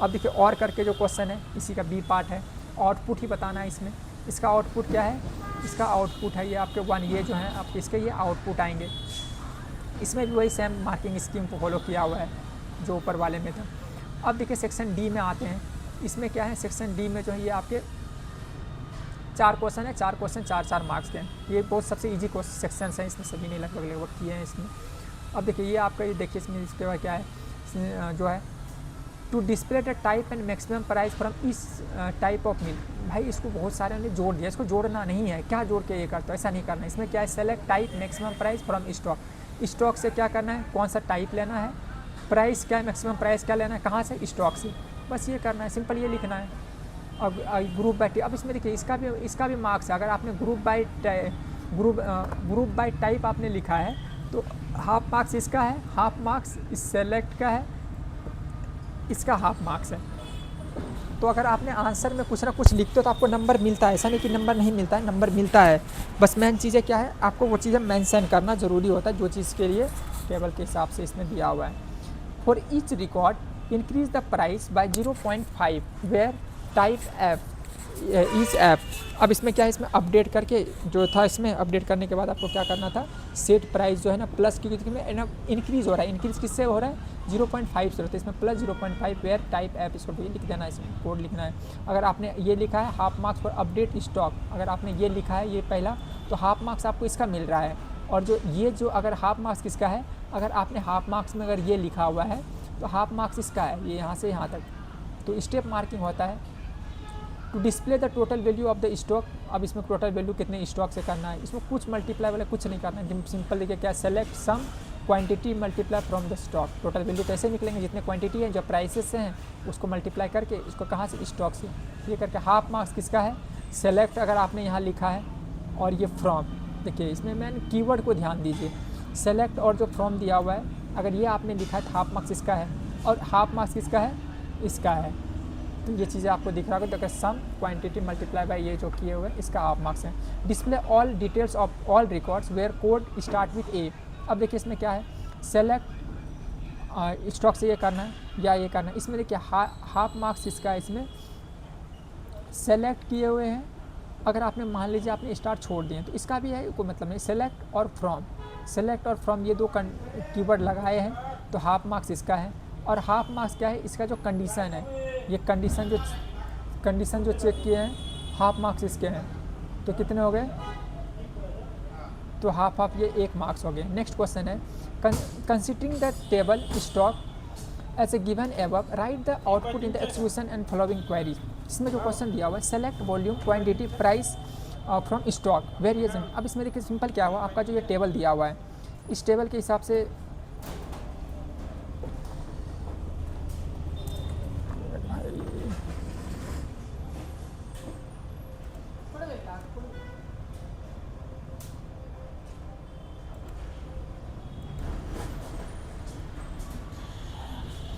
अब देखिए और करके जो क्वेश्चन है, इसी का बी पार्ट है, आउटपुट ही बताना है इसमें। इसका आउटपुट क्या है, इसका आउटपुट है ये आपके 1, ये जो है आपके इसके ये आउटपुट आएंगे। इसमें भी वही सेम मार्किंग स्कीम को फॉलो किया हुआ है जो ऊपर वाले में था। अब देखिए सेक्शन डी में आते हैं। इसमें क्या है, सेक्शन डी में जो है ये आपके 4 क्वेश्चन है, 4 क्वेश्चन 4-4 मार्क्स के हैं। ये बहुत सबसे ईजी सेक्शन है, इसमें सभी ने लगभग किए हैं इसमें। अब देखिए ये आपका, ये देखिए इसमें इसके बाद क्या है जो है to display the type and maximum price from इस टाइप ऑफ मिल्क। भाई इसको बहुत सारे ने जोड़ दिया, इसको जोड़ना नहीं है, क्या जोड़ के ये करता है, ऐसा नहीं करना है। इसमें क्या है, select type maximum price from stock, stock से क्या करना है, कौन सा टाइप लेना है, प्राइस क्या है, मैक्सिमम प्राइस क्या लेना है, कहाँ से, स्टॉक से, बस ये करना है, सिंपल ये लिखना है। अब ग्रुप बाई, अब इसमें देखिए इसका भी मार्क्स है। अगर आपने ग्रुप बाई टाइप आपने लिखा है तो हाफ मार्क्स इसका है, हाफ मार्क्स इस सेलेक्ट का है, इसका हाफ मार्क्स है। तो अगर आपने आंसर में कुछ ना कुछ लिखते हो तो आपको नंबर मिलता है, ऐसा नहीं कि नंबर नहीं मिलता है, नंबर मिलता है। बस मेन चीज़ें क्या है, आपको वो चीज़ें मेंशन करना ज़रूरी होता है जो चीज़ के लिए टेबल के हिसाब से इसमें दिया हुआ है। For each record increase the price by 0.5 where type app each app. अब इसमें क्या है, इसमें अपडेट करके जो था, इसमें अपडेट करने के बाद आपको क्या करना था, सेट प्राइस जो है ना प्लस की इंक्रीज़ हो रहा है, इंक्रीज़ किससे हो रहा है, 0.5 से होता है, इसमें प्लस 0.5 वेयर टाइप ऐप, इसको भी लिख देना है, इसमें कोड लिखना है। अगर आपने ये लिखा है half marks for update stock, अगर आपने ये लिखा है ये पहला, तो हाफ मार्क्स आपको इसका मिल रहा है। और जो अगर हाफ मार्क्स किसका है, अगर आपने हाफ मार्क्स में अगर ये लिखा हुआ है तो हाफ मार्क्स इसका है, ये यहाँ से यहाँ तक, तो स्टेप मार्किंग होता है। To display the total value of the stock, अब इसमें टोटल वैल्यू कितने स्टॉक से करना है, इसमें कुछ मल्टीप्लाई वाला कुछ नहीं करना है, सिंपल देखिए क्या, select sum quantity multiply from the stock, total value कैसे निकलेंगे, जितने क्वांटिटी है जो प्राइसेस से हैं उसको मल्टीप्लाई करके, इसको कहाँ से, स्टॉक से, ये करके। हाफ मार्क्स किसका है, सेलेक्ट अगर आपने यहाँ लिखा है, और ये फ्रॉम, देखिए इसमें मैंने कीवर्ड को ध्यान दीजिए, सेलेक्ट और जो फ्रॉम दिया हुआ है, अगर ये आपने लिखा है तो हाफ मार्क्स इसका है, और हाफ मार्क्स किसका है, इसका है। तो ये चीज़ें आपको दिख रहा होगा, तो सम क्वांटिटी मल्टीप्लाई बाय ये जो किए हुए इसका हाफ मार्क्स है। Display all details of all records where code start with A. अब देखिए इसमें क्या है, सेलेक्ट स्टॉक से ये करना है या ये करना है, इसमें देखिए हाफ मार्क्स इसका है, इसमें सेलेक्ट किए हुए हैं। अगर आपने मान लीजिए आपने स्टार्ट छोड़ दिए तो इसका भी है, कोई मतलब नहीं। सेलेक्ट और फ्रॉम ये दो कीवर्ड लगाए हैं तो हाफ मार्क्स इसका है। और हाफ मार्क्स क्या है, इसका जो कंडीशन है, ये कंडीशन जो चेक किए हैं हाफ मार्क्स इसके हैं, तो कितने हो गए, तो हाफ ये 1 मार्क्स हो गए। नेक्स्ट क्वेश्चन है, considering the table stock as a given above write the output in the exclusion and following queries. इसमें जो क्वेश्चन दिया हुआ है, select volume quantity price from stock variation. अब इसमें देखिए सिंपल क्या हुआ, आपका जो ये टेबल दिया हुआ है, इस टेबल के हिसाब से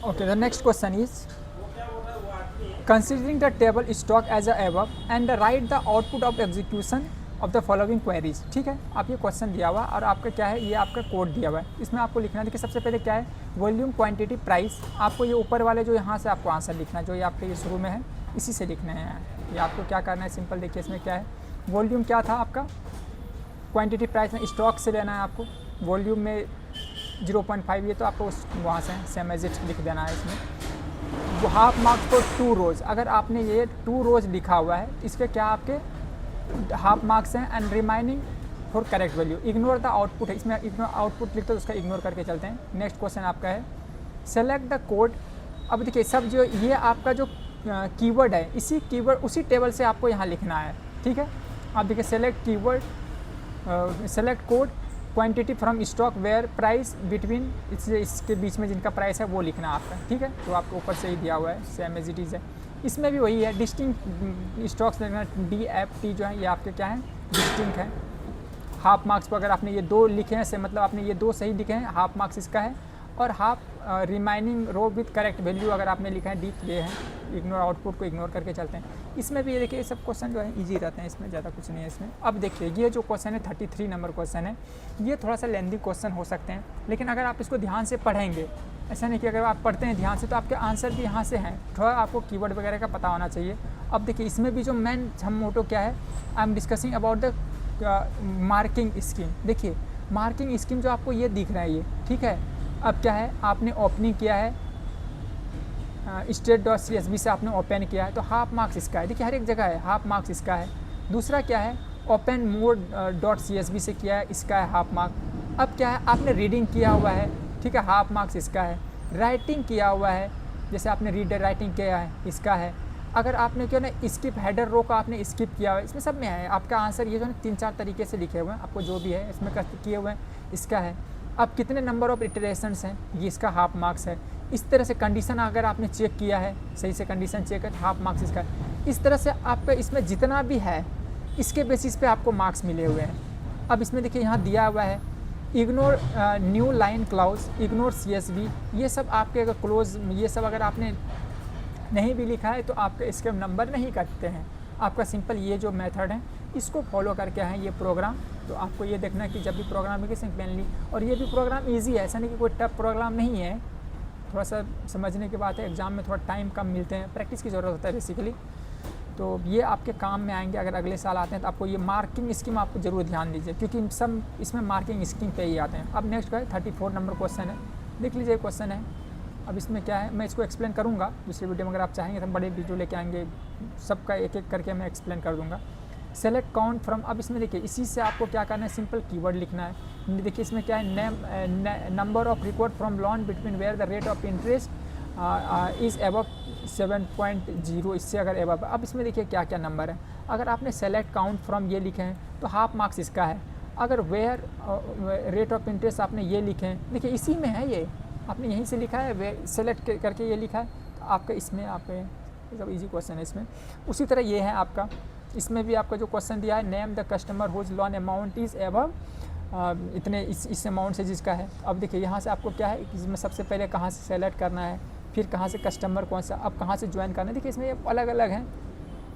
okay, the next question is considering the table stock as a above and write the output of execution of the following queries। ठीक है, आप ये क्वेश्चन दिया हुआ और आपका क्या है, ये आपका कोड दिया हुआ है, इसमें आपको लिखना है। देखिए सबसे पहले क्या है, वॉल्यूम क्वांटिटी प्राइस, आपको ये ऊपर वाले जो यहाँ से आपको आंसर लिखना है, जो ये आपके ये शुरू में है इसी से लिखना है। ये आपको क्या करना है, सिंपल देखिए इसमें क्या है, वॉल्यूम क्या था आपका, क्वांटिटी प्राइस में स्टॉक से लेना है आपको, वॉल्यूम में 0.5, ये तो आपको वहाँ से सेम एज इट लिख देना है। इसमें हाफ मार्क्स फॉर 2 रोज़, अगर आपने ये 2 रोज़ लिखा हुआ है इसके क्या आपके हाफ मार्क्स हैं। And remaining for correct value, ignore the output है, इसमें इग्नोर आउटपुट लिखते हो उसका इग्नोर करके चलते हैं। नेक्स्ट क्वेश्चन आपका है, सेलेक्ट द कोड। अब देखिए सब जो ये आपका जो कीवर्ड है, इसी कीवर्ड उसी टेबल से आपको यहाँ लिखना है। ठीक है, आप देखिए select keyword, select code quantity from stock where price between, इसके बीच में जिनका प्राइस है वो लिखना है आपका। ठीक है, तो आपको ऊपर से ही दिया हुआ है, सेम एज इट इज़ है। इसमें भी वही है, डिस्टिंक्ट स्टॉक्स लिखना, DFT जो है ये आपके क्या है, डिस्टिंक्ट है। हाफ मार्क्स को अगर आपने ये 2 लिखे हैं से मतलब आपने ये 2 सही लिखे हैं, हाफ मार्क्स इसका है। और half remaining row with correct value अगर आपने लिखा है, डीप ये है, इग्नोर आउटपुट को इग्नोर करके चलते हैं। इसमें भी ये देखिए, ये सब क्वेश्चन जो है इजी रहते हैं, इसमें ज़्यादा कुछ नहीं है इसमें। अब देखिए ये जो क्वेश्चन है 33 नंबर क्वेश्चन है, ये थोड़ा सा लेंदी क्वेश्चन हो सकते हैं, लेकिन अगर आप इसको ध्यान से पढ़ेंगे, ऐसा नहीं कि अगर आप पढ़ते हैं ध्यान से तो आपके आंसर भी यहाँ से हैं, थोड़ा आपको कीवर्ड वगैरह का पता होना चाहिए। अब देखिए इसमें भी जो मेन हम मोटो क्या है, I am discussing about the marking scheme. देखिए मार्किंग स्कीम जो आपको ये दिख रहा है ये, ठीक है। अब क्या है, आपने ओपनिंग किया है, state.csv से आपने ओपन किया है तो हाफ मार्क्स इसका है। देखिए हर एक जगह है, हाफ मार्क्स इसका है। दूसरा क्या है, ओपन मोड.csv से किया है, इसका है हाफ मार्क। अब क्या है, आपने रीडिंग किया हुआ है, ठीक है, हाफ मार्क्स इसका है। राइटिंग किया हुआ है, जैसे आपने रीड राइटिंग किया है, इसका है। अगर आपने क्या ना स्किप हेडर रो का आपने स्किप किया हुआ है, इसमें सब में है आपका आंसर। ये जो है 3-4 तरीके से लिखे हुए हैं, आपको जो भी है इसमें किए हुए हैं, इसका है। अब कितने नंबर ऑफ इटरेशंस हैं, ये इसका हाफ मार्क्स है। इस तरह से कंडीशन अगर आपने चेक किया है, सही से कंडीशन चेक है, हाफ मार्क्स इसका है। इस तरह से आपका इसमें जितना भी है इसके बेसिस पे आपको मार्क्स मिले हुए हैं। अब इसमें देखिए यहाँ दिया हुआ है ignore new line clause, ignore CSV, ये सब आपके अगर क्लोज, ये सब अगर आपने नहीं भी लिखा है तो आपके इसके नंबर नहीं कटते हैं। आपका सिंपल ये जो मेथड है इसको फॉलो करके है ये प्रोग्राम। तो आपको ये देखना है कि जब भी प्रोग्राम लिखे सिंपली, और ये भी प्रोग्राम इजी है, ऐसा नहीं कि कोई टफ प्रोग्राम नहीं है। थोड़ा सा समझने की बात है, एग्ज़ाम में थोड़ा टाइम कम मिलते हैं, प्रैक्टिस की ज़रूरत होता है बेसिकली। तो ये आपके काम में आएंगे अगर अगले साल आते हैं तो आपको ये मार्किंग स्कीम आपको ज़रूर ध्यान दीजिए, क्योंकि सब इसमें मार्किंग स्कीम पे ही आते हैं। अब नेक्स्ट का है 34 नंबर क्वेश्चन है, देख लीजिए क्वेश्चन है। अब इसमें क्या है, मैं इसको एक्सप्लेन करूँगा दूसरी वीडियो में, अगर आप चाहेंगे तो हम बड़े वीडियो लेके आएंगे, सबका एक एक करके मैं एक्सप्लेन कर दूँगा। सेलेक्ट काउंट फ्रॉम, अब इसमें देखिए इसी से आपको क्या करना है, सिंपल कीवर्ड लिखना है। देखिए इसमें क्या है, number of record from loan between where the rate of interest is above 7.0, इससे अगर एबव। अब इसमें देखिए क्या क्या नंबर है। अगर आपने सेलेक्ट काउंट फ्रॉम ये लिखे हैं तो हाफ मार्क्स इसका है। अगर वेयर रेट ऑफ इंटरेस्ट आपने ये लिखे हैं, देखिए इसी में है, ये आपने यहीं से लिखा है, वे सेलेक्ट करके ये लिखा है, तो आपका इसमें आपके सब इजी क्वेश्चन है इसमें। उसी तरह ये है आपका, इसमें भी आपका जो क्वेश्चन दिया है, name the customer whose loan amount is above इतने, इस अमाउंट से जिसका है। अब देखिए यहाँ से आपको क्या है, इसमें सबसे पहले कहाँ से सेलेक्ट करना है, फिर कहाँ से कस्टमर कौन सा, अब कहाँ से ज्वाइन करना है। देखिए इसमें अलग अलग हैं,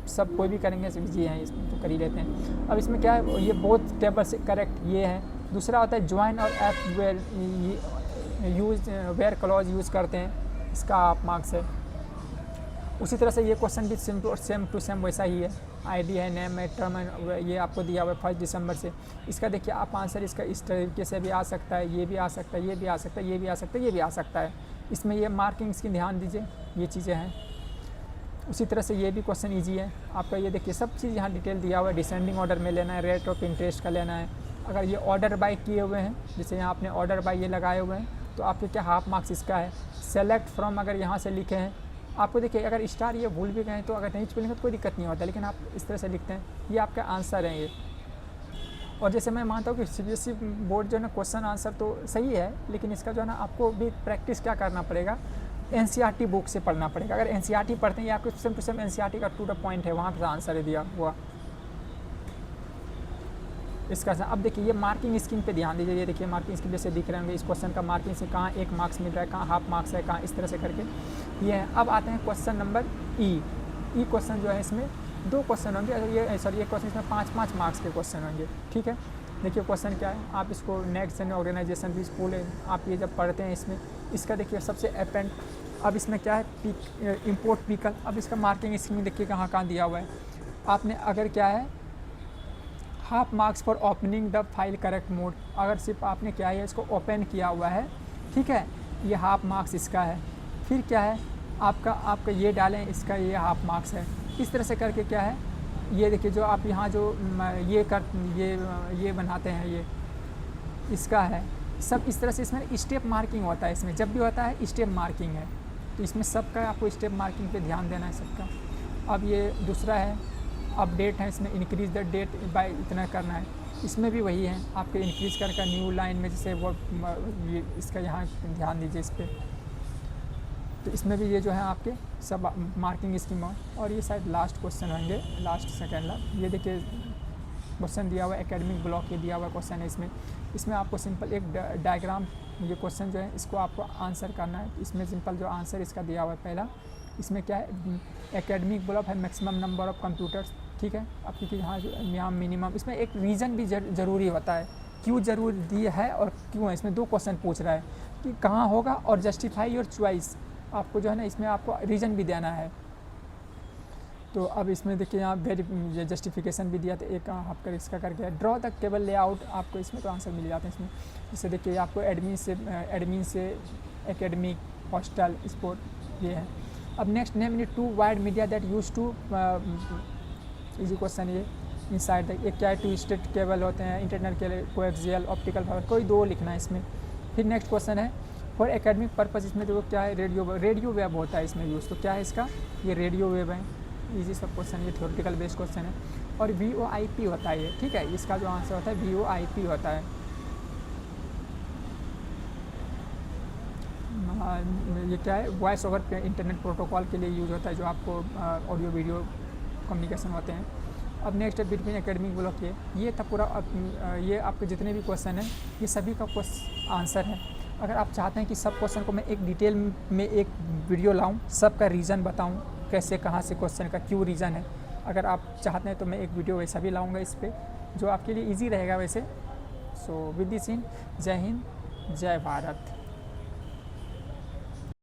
सब कोई भी करेंगे जी हैं, इसमें तो कर ही लेते हैं। अब इसमें क्या है, ये बोथ टेबल से करेक्ट ये है। दूसरा होता है ज्वाइन और app where use where clause use करते हैं, इसका आप मार्क्स है। उसी तरह से ये क्वेश्चन भी सेम टू सेम वैसा ही है। आईडी है, नेम है, टर्म है, ये आपको दिया हुआ है 1 दिसंबर से। इसका देखिए आप आंसर इसका इस तरीके से भी आ सकता है, ये भी आ सकता है, ये भी आ सकता है, ये भी आ सकता है, ये भी आ सकता है। इसमें ये मार्किंग्स की ध्यान दीजिए, ये चीज़ें हैं। उसी तरह से ये भी क्वेश्चन ईजी है आपका, ये देखिए सब चीज़ यहाँ डिटेल दिया हुआ है। डिसेंडिंग ऑर्डर में लेना है, रेट ऑफ इंटरेस्ट का लेना है। अगर ये ऑर्डर बाय किए हुए हैं, जैसे यहाँ आपने ऑर्डर बाय ये लगाए हुए हैं, तो आपके क्या हाफ मार्क्स इसका है। सेलेक्ट फ्रॉम अगर यहाँ से लिखे हैं, आपको देखिए अगर स्टार ये भूल भी गए तो अगर नहीं लिखेंगे तो कोई दिक्कत नहीं होता, लेकिन आप इस तरह से लिखते हैं, ये आपका आंसर है ये। और जैसे मैं मानता हूँ कि CBSE बोर्ड जो है ना, क्वेश्चन आंसर तो सही है, लेकिन इसका जो है ना आपको भी प्रैक्टिस क्या करना पड़ेगा, NCERT बुक से पढ़ना पड़ेगा। अगर NCERT पढ़ते हैं, या आपको सेम टू सेम NCERT का टू द पॉइंट है, वहाँ पर आंसर दिया हुआ इसका। अब देखिए ये मार्किंग स्कीम पे ध्यान दीजिए, ये देखिए मार्किंग स्कीम जैसे दिख रहे होंगे, इस क्वेश्चन का मार्किंग से कहाँ 1 मार्क्स मिल रहा है, कहाँ हाफ मार्क्स है, कहाँ इस तरह से करके ये है। अब आते हैं क्वेश्चन नंबर ई क्वेश्चन जो है, इसमें 2 क्वेश्चन होंगे, ये सॉरी ये क्वेश्चन इसमें 5-5 मार्क्स के क्वेश्चन होंगे, ठीक है। देखिए क्वेश्चन क्या है, आप इसको नेक्स्ट जन ऑर्गेनाइजेशन भी स्कूल है, आप ये जब पढ़ते हैं इसमें, इसका देखिए सबसे अपेंड। अब इसमें क्या है, इम्पोर्ट व्हीकल। अब इसका मार्किंग स्कीम देखिए कहाँ कहाँ दिया हुआ है। आपने अगर क्या है, half marks for opening the file correct mode, अगर सिर्फ आपने क्या है इसको ओपन किया हुआ है, ठीक है, ये हाफ मार्क्स इसका है। फिर क्या है आपका ये डालें, इसका ये हाफ मार्क्स है। इस तरह से करके क्या है, ये देखिए जो आप यहाँ जो ये बनाते हैं, ये इसका है। सब इस तरह से इसमें स्टेप मार्किंग होता है, इसमें जब भी होता है स्टेप मार्किंग है, तो इसमें सबका आपको स्टेप मार्किंग पे ध्यान देना है सबका। अब ये दूसरा है अपडेट है, इसमें इंक्रीज़ द डेट बाय इतना करना है, इसमें भी वही है आपके इंक्रीज़ करके न्यू लाइन में, जैसे वो ये इसका यहाँ ध्यान दीजिए इस पर। तो इसमें भी ये जो है आपके सब मार्किंग स्कीम। और ये शायद लास्ट क्वेश्चन होंगे, लास्ट सेकेंड लास्ट। ये देखिए क्वेश्चन दिया हुआ है, एकेडमिक ब्लॉक ये दिया हुआ क्वेश्चन है। इसमें आपको सिंपल एक डायग्राम, ये क्वेश्चन जो है इसको आपको आंसर करना है। इसमें सिंपल जो आंसर इसका दिया हुआ है पहला, इसमें क्या है, एकेडमिक ब्लॉक है मैक्सिमम नंबर ऑफ कंप्यूटर्स, ठीक है। अब क्योंकि यहाँ मिनिमम, इसमें एक रीज़न भी ज़रूरी होता है, क्यों ज़रूरी है और क्यों है। इसमें 2 क्वेश्चन पूछ रहा है कि कहाँ होगा, और जस्टिफाई योर चॉइस, आपको जो है ना इसमें आपको रीज़न भी देना है। तो अब इसमें देखिए यहाँ जस्टिफिकेशन भी दिया था, एक आपका इसका करके ड्रॉ द केबल लेआउट, आपको इसमें तो आंसर मिल जाते हैं इसमें। जैसे देखिए आपको एडमिन से एकेडमिक, हॉस्टल, स्पोर्ट, ये है। अब next, name in 2 wide media that use to, easy question ये इनसाइड द, एक क्या है 2 स्टेट केबल होते हैं, इंटरनेट के लिए कोएक्सियल, ऑप्टिकल फाइबर, कोई 2 लिखना है इसमें। फिर नेक्स्ट क्वेश्चन है फॉर एकेडमिक पर्पज़ इसमें देखो क्या है, रेडियो वेब होता है इसमें यूज़। तो क्या है इसका, ये रेडियो वेब है। इजी सब क्वेश्चन, ये थ्योरेटिकल बेस्ड क्वेश्चन है। और VoIP होता है ये, ठीक है, इसका जो आंसर होता है VoIP होता है। ये क्या है, वॉइस ओवर इंटरनेट प्रोटोकॉल के लिए यूज होता है, जो आपको ऑडियो वीडियो कम्युनिकेशन होते हैं। अब नेक्स्ट है बिटवीन एकेडमिक ब्लॉक। ये था पूरा। ये आपके जितने भी क्वेश्चन हैं ये सभी का आंसर है। अगर आप चाहते हैं कि सब क्वेश्चन को मैं एक डिटेल में एक वीडियो लाऊं, सबका रीज़न बताऊं, कैसे कहाँ से क्वेश्चन का क्यों रीज़न है, अगर आप चाहते हैं तो मैं एक वीडियो वैसा भी लाऊंगा इस पर, जो आपके लिए ईजी रहेगा वैसे। सो विद दिस इन, जय हिंद, जय भारत।